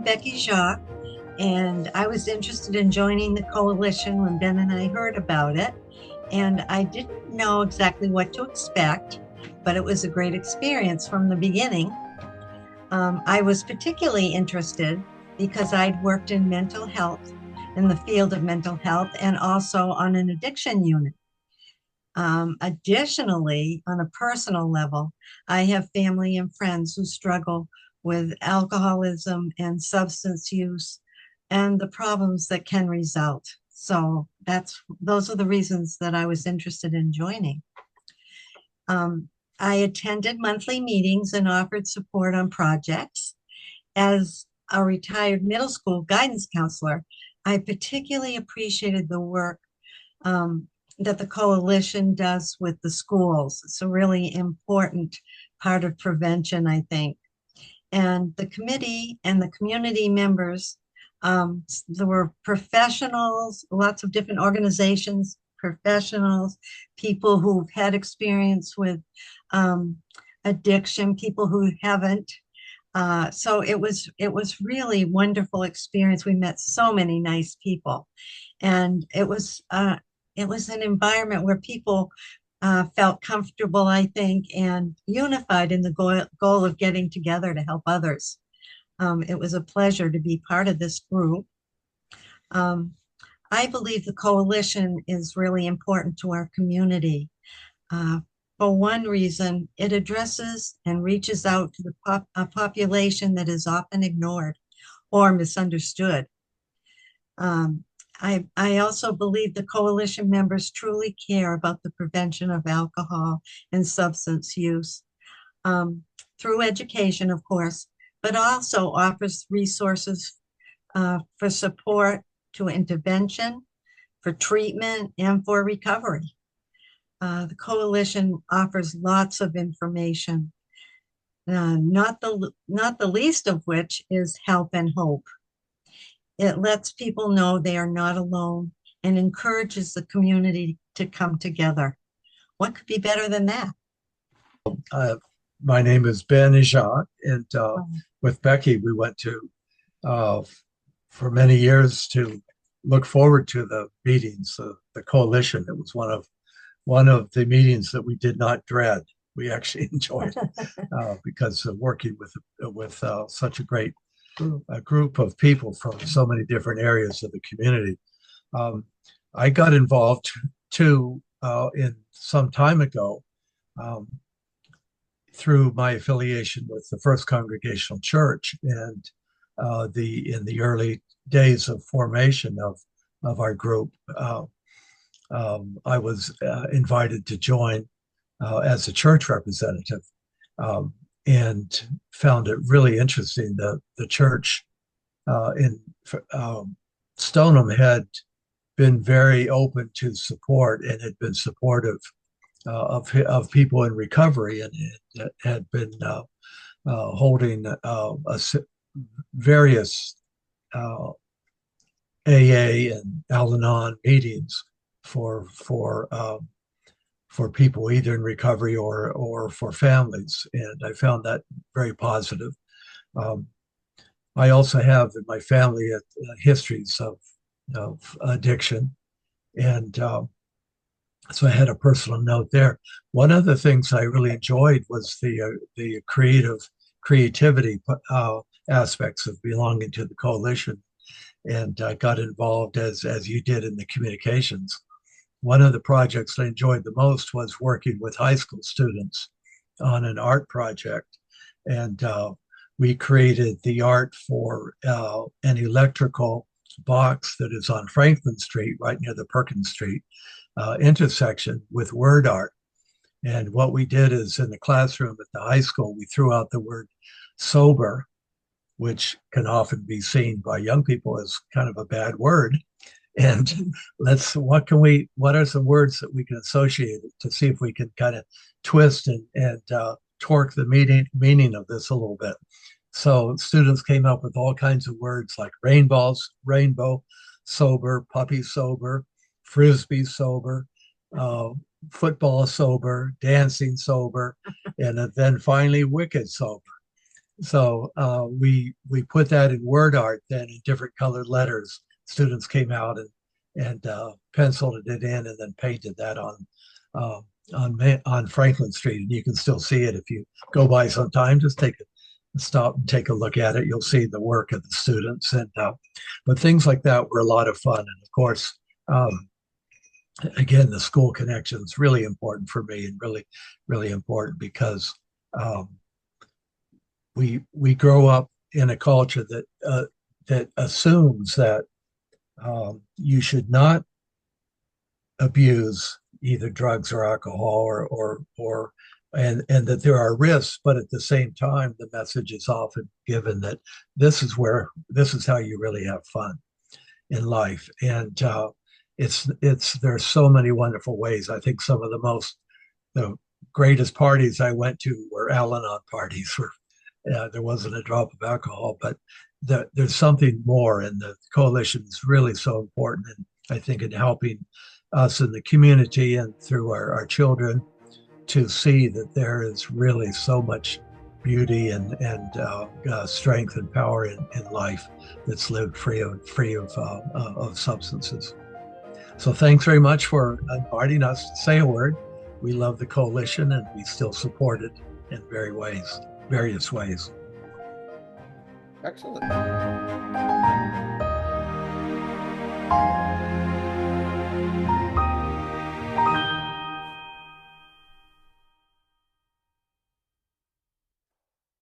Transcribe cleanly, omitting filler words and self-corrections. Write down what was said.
Becky Jacques, and I was interested in joining the coalition when Ben and I heard about it. And I didn't know exactly what to expect, but it was a great experience from the beginning. I was particularly interested because I'd worked in mental health, in the field of mental health, and also on an addiction unit. Additionally, on a personal level, I have family and friends who struggle with alcoholism and substance use and the problems that can result. So those are the reasons that I was interested in joining. I attended monthly meetings and offered support on projects. As a retired middle school guidance counselor, I particularly appreciated the work that the coalition does with the schools. It's a really important part of prevention, I think. And the committee and the community members, there were professionals, lots of different organizations, professionals, people who've had experience with addiction, people who haven't. So it was really wonderful experience. We met so many nice people, and it was an environment where people felt comfortable, I think, and unified in the goal of getting together to help others. It was a pleasure to be part of this group. Um, I believe the coalition is really important to our community. Uh, for one reason, it addresses and reaches out to a population that is often ignored or misunderstood. Um, I also believe the coalition members truly care about the prevention of alcohol and substance use um, through education, of course, but also offers resources for support to intervention, for treatment, and for recovery. The coalition offers lots of information, not the least of which is help and hope. It lets people know they are not alone and encourages the community to come together. What could be better than that? Uh, my name is Ben Jacques, and with Becky, we went to uh, for many years to look forward to the meetings, the coalition. It was one of the meetings that we did not dread. We actually enjoyed because of working with such a great group of people from so many different areas of the community. Um, I got involved too in some time ago um, through my affiliation with the First Congregational Church, and in the early days of formation of our group, I was invited to join as a church representative, and found it really interesting. The church in Stoneham had been very open to support and had been supportive of people in recovery, and it had been holding various AA and Al-Anon meetings for people either in recovery or for families, and I found that very positive. Um, I also have in my family histories of addiction, and so I had a personal note there. One of the things I really enjoyed was the creativity aspects of belonging to the coalition, and I got involved as you did in the communications. One of the projects I enjoyed the most was working with high school students on an art project, and we created the art for an electrical box that is on Franklin Street, right near the Perkins Street intersection, with word art. And what we did is in the classroom at the high school, we threw out the word sober, which can often be seen by young people as kind of a bad word. And what are some words that we can associate it to see if we can kind of twist and torque the meaning of this a little bit. So students came up with all kinds of words like rainbow, sober, puppy sober, frisbee sober, football sober, dancing sober, and then finally wicked sober. we put that in word art then in different colored letters. Students came out and penciled it in and then painted that uh, on Franklin Street, and you can still see it if you go by sometime. Just take a stop and take a look at it. You'll see the work of the students, and but things like that were a lot of fun. And of course, um, again, the school connection is really important for me, and really important because um, we grow up in a culture that assumes that you should not abuse either drugs or alcohol or and that there are risks, but at the same time, the message is often given that this is how you really have fun in life, and it's there's so many wonderful ways. I think some of the greatest parties I went to were Al-Anon parties where there wasn't a drop of alcohol, but there's something more, and the coalition is really so important. And I think in helping us in the community and through our children to see that there is really so much beauty and strength and power in life that's lived free of substances. So thanks very much for inviting us to say a word. We love the coalition and we still support it in various ways. Excellent.